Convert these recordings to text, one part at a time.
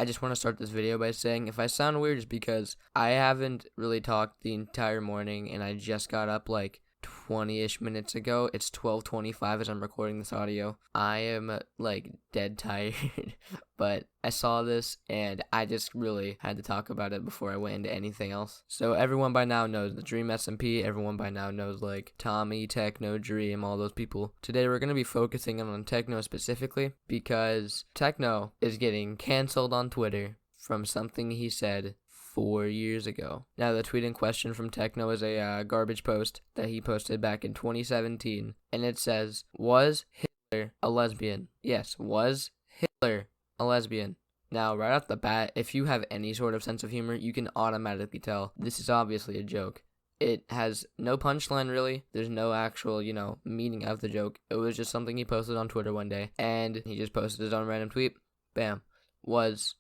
I just want to start this video by saying if I sound weird, it's because I haven't really talked the entire morning and I just got up like 20-ish minutes ago. It's 12:25 as I'm recording this audio. I am like dead tired, but I saw this and I just really had to talk about it before I went into anything else. So everyone by now knows the Dream SMP. Everyone by now knows like Tommy, Techno, Dream, all those people. Today we're going to be focusing on Techno specifically because Techno is getting canceled on Twitter from something he said 4 years ago. Now, the tweet in question from Techno is a garbage post that he posted back in 2017, and it says, "Was Hitler a lesbian?" Yes, was Hitler a lesbian? Now, right off the bat, if you have any sort of sense of humor, you can automatically tell this is obviously a joke. It has no punchline, really. There's no actual, meaning of the joke. It was just something he posted on Twitter one day, and he just posted his own random tweet. Bam. Was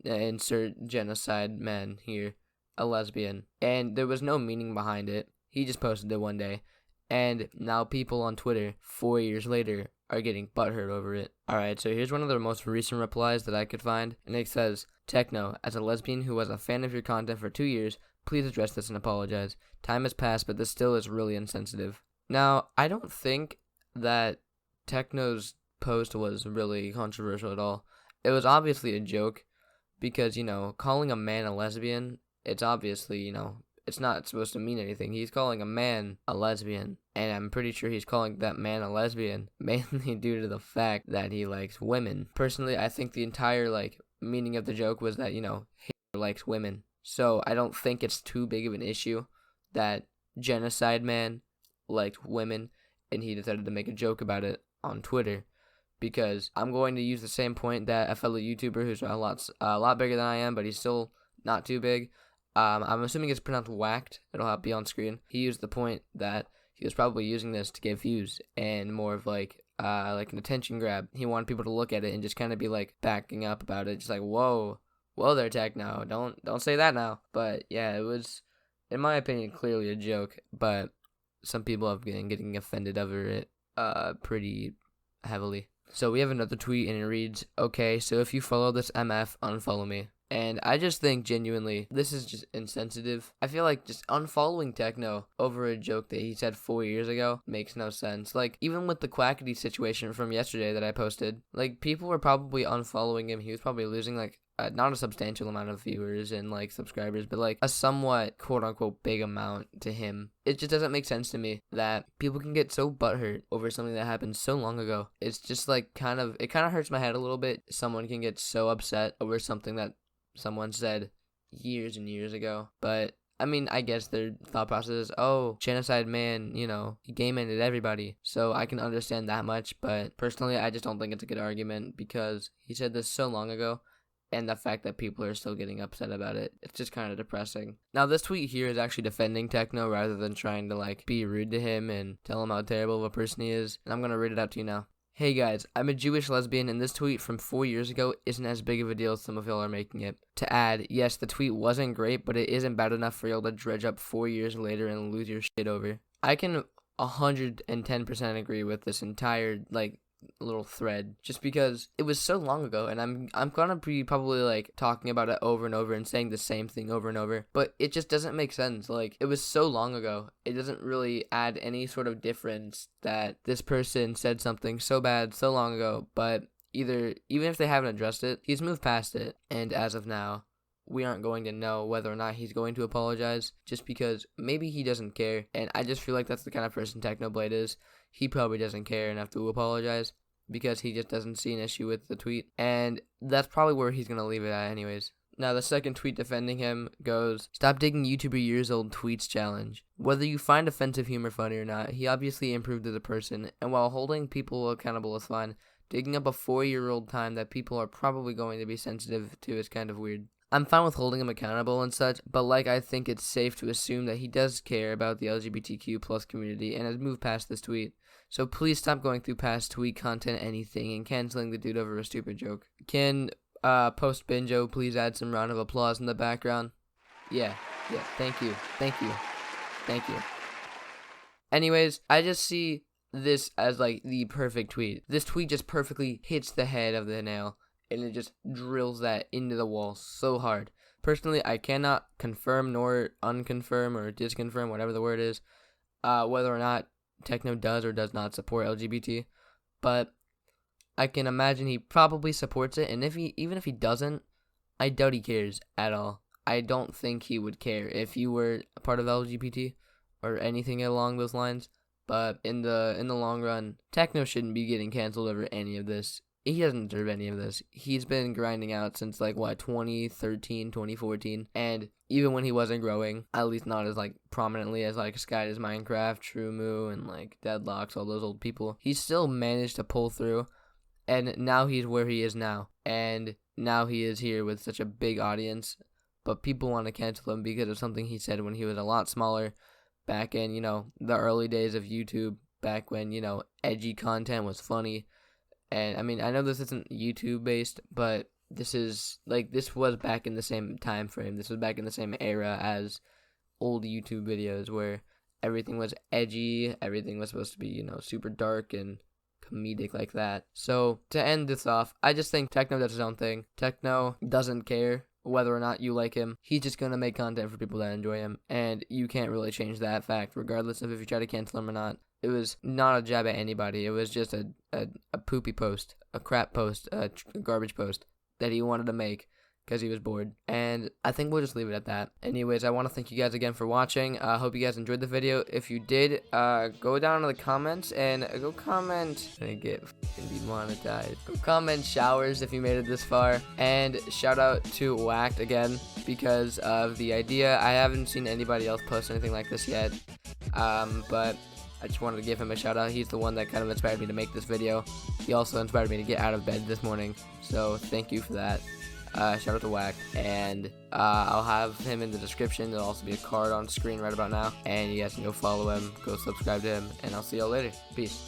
insert genocide man here a lesbian, and there was no meaning behind it. He just posted it one day, and now people on Twitter 4 years later are getting butthurt over it. Alright, so here's one of the most recent replies that I could find, and it says, "Techno, as a lesbian who was a fan of your content for 2 years, please address this and apologize. Time has passed, but this still is really insensitive." Now, I don't think that Techno's post was really controversial at all. It was obviously a joke, because, calling a man a lesbian, it's obviously, it's not supposed to mean anything. He's calling a man a lesbian, and I'm pretty sure he's calling that man a lesbian mainly due to the fact that he likes women. Personally, I think the entire, meaning of the joke was that, Hitler likes women. So I don't think it's too big of an issue that genocide man liked women, and he decided to make a joke about it on Twitter. Because I'm going to use the same point that a fellow YouTuber who's a lot bigger than I am, but he's still not too big. I'm assuming it's pronounced whacked. It'll be on screen. He used the point that he was probably using this to get views and more of like an attention grab. He wanted people to look at it and just kind of be like backing up about it, just like whoa there, Techno, don't say that now. But yeah, it was, in my opinion, clearly a joke. But some people have been getting offended over it pretty heavily. So we have another tweet, and it reads, "Okay, so if you follow this MF, unfollow me." And I just think, genuinely, this is just insensitive. I feel like just unfollowing Techno over a joke that he said 4 years ago makes no sense. Like, even with the Quackity situation from yesterday that I posted, people were probably unfollowing him. He was probably losing, not a substantial amount of viewers and subscribers, but a somewhat quote unquote big amount to him. It just doesn't make sense to me that people can get so butthurt over something that happened so long ago. It's just it kind of hurts my head a little bit. Someone can get so upset over something that someone said years and years ago. But I mean, I guess their thought process is, oh, genocide man, he game-ended everybody. So I can understand that much, but personally, I just don't think it's a good argument because he said this so long ago. And the fact that people are still getting upset about it, it's just kind of depressing. Now, this tweet here is actually defending Techno rather than trying to, be rude to him and tell him how terrible of a person he is. And I'm going to read it out to you now. "Hey guys, I'm a Jewish lesbian, and this tweet from 4 years ago isn't as big of a deal as some of y'all are making it. To add, yes, the tweet wasn't great, but it isn't bad enough for y'all to dredge up 4 years later and lose your shit over." I can 110% agree with this entire, little thread, just because it was so long ago, and I'm gonna be probably talking about it over and over and saying the same thing over and over, but it just doesn't make sense. It was so long ago, it doesn't really add any sort of difference that this person said something so bad so long ago. But even if they haven't addressed it, he's moved past it, and as of now, we aren't going to know whether or not he's going to apologize, just because maybe he doesn't care. And I just feel like that's the kind of person Technoblade is. He probably doesn't care enough to apologize because he just doesn't see an issue with the tweet, and that's probably where he's going to leave it at anyways. Now, the second tweet defending him goes, "Stop digging YouTuber years old tweets challenge. Whether you find offensive humor funny or not, he obviously improved as a person, and while holding people accountable is fine, digging up a 4-year-old time that people are probably going to be sensitive to is kind of weird. I'm fine with holding him accountable and such, but I think it's safe to assume that he does care about the LGBTQ plus community and has moved past this tweet. So please stop going through past tweet content anything and canceling the dude over a stupid joke. Can Post Binjo please add some round of applause in the background? Yeah, thank you. Anyways, I just see this as the perfect tweet. This tweet just perfectly hits the head of the nail. and it just drills that into the wall so hard. Personally, I cannot confirm nor unconfirm or disconfirm, whatever the word is, whether or not Techno does or does not support LGBT, but I can imagine he probably supports it, and even if he doesn't, I doubt he cares at all. I don't think he would care if you were a part of LGBT or anything along those lines. But in the long run, Techno shouldn't be getting canceled over any of this. He doesn't deserve any of this. He's been grinding out since 2013, 2014, and even when he wasn't growing, at least not as prominently as Sky Does Minecraft, Truemu, and Deadlocks, all those old people, he still managed to pull through, and now he's where he is now, and now he is here with such a big audience, but people want to cancel him because of something he said when he was a lot smaller, back in, the early days of YouTube, back when, edgy content was funny. And I mean, I know this isn't YouTube based, but this is this was back in the same time frame. This was back in the same era as old YouTube videos where everything was edgy, everything was supposed to be, super dark and comedic like that. So to end this off, I just think Techno does his own thing. Techno doesn't care whether or not you like him. He's just gonna make content for people that enjoy him, and you can't really change that fact, regardless of if you try to cancel him or not. It was not a jab at anybody. It was just a poopy post, a crap post, a garbage post that he wanted to make because he was bored. And I think we'll just leave it at that. Anyways, I want to thank you guys again for watching. I hope you guys enjoyed the video. If you did, go down in the comments and go comment. And get demonetized. Go comment showers if you made it this far. And shout out to Whacked again because of the idea. I haven't seen anybody else post anything like this yet. But I just wanted to give him a shout out. He's the one that kind of inspired me to make this video. He also inspired me to get out of bed this morning. So thank you for that. Shout out to Whack. And I'll have him in the description. There'll also be a card on screen right about now. And you guys can go follow him, go subscribe to him. And I'll see y'all later. Peace.